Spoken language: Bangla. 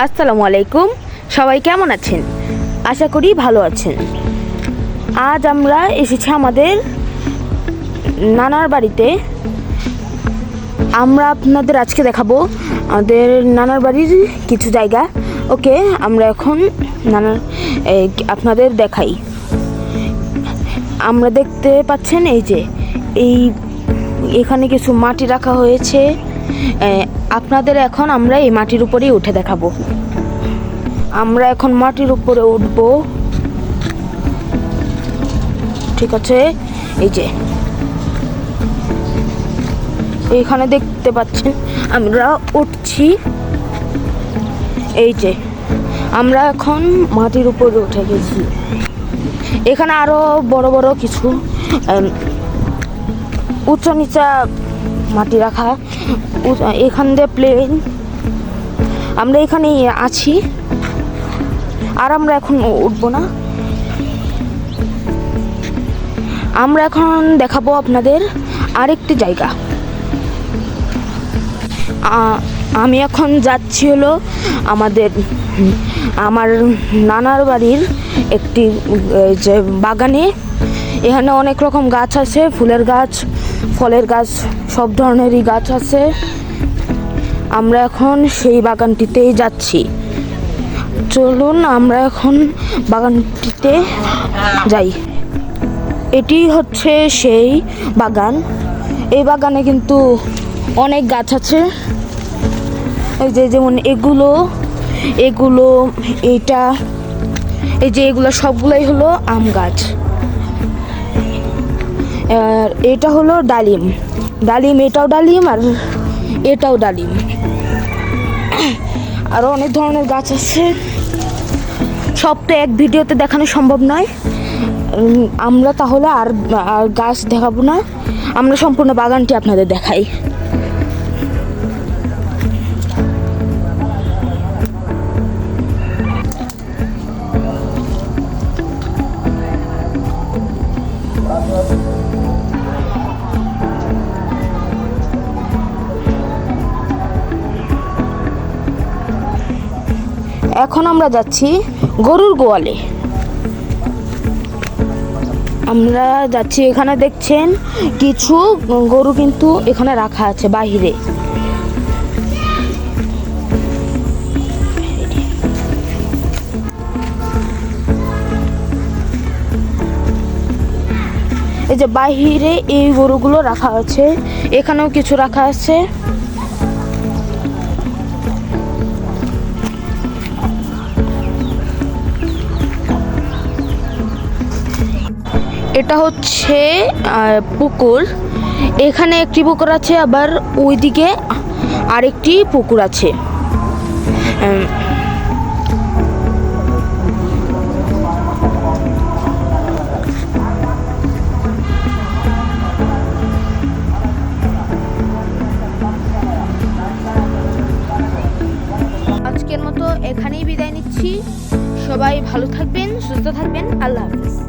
আসসালামু আলাইকুম। সবাই কেমন আছেন? আশা করি ভালো আছেন। আজ আমরা এসেছি আমাদের নানার বাড়িতে। আমরা আপনাদের আজকে দেখাবো আমাদের নানার বাড়ির কিছু জায়গা। ওকে, আমরা এখন আপনাদের দেখাই। আমরা দেখতে পাচ্ছেন এখানে কিছু মাটি রাখা হয়েছে। আপনাদের এখন আমরা এই মাটির উপরেই উঠে দেখাবো। আমরা এখন মাটির উপরে উঠবো। ঠিক আছে, এইখানে দেখতে পাচ্ছেন আমরা উঠছি। আমরা এখন মাটির উপরে উঠে গেছি। এখানে আরো বড় বড় কিছু উঁচা নিচা মাটি রাখা। এখান দিয়ে প্লেন। আমরা এখানে আছি, আর আমরা এখন উঠবো না। আমরা এখন দেখাবো আপনাদের আরেকটি জায়গা। আমি এখন যাচ্ছি হলো আমার নানার বাড়ির একটি যে বাগানে। এখানে অনেক রকম গাছ আছে, ফুলের গাছ, ফলের গাছ, সব ধরনেরই গাছ আছে। আমরা এখন সেই বাগানটিতেই যাচ্ছি। চলুন আমরা এখন বাগানটিতে যাই। এটি হচ্ছে সেই বাগান। এই বাগানে কিন্তু অনেক গাছ আছে। যেমন এগুলো এগুলো সবগুলোই হলো আম গাছ। এটা হলো ডালিম। এটাও ডালিম, আর এটাও ডালিম। আরো অনেক ধরনের গাছ আছে। সব তো এক ভিডিওতে দেখানো সম্ভব নয়। আমরা তাহলে আর গাছ দেখাবো না, আমরা সম্পূর্ণ বাগানটি আপনাদের দেখাই। এখন আমরা যাচ্ছি গরুর গোয়ালে। আমরা যাচ্ছি, এখানে দেখছেন কিছু গরু কিন্তু এখানে রাখা আছে বাহিরে। এই যে বাহিরে এই গরুগুলো রাখা আছে, এখানেও কিছু রাখা আছে। এটা হচ্ছে পুকুর। এখানে একটি পুকুর আছে, আবার ওইদিকে আরেকটি পুকুর আছে। আজকের মতো এখানেই বিদায় নিচ্ছি। সবাই ভালো থাকবেন, সুস্থ থাকবেন। আল্লাহ হাফেজ।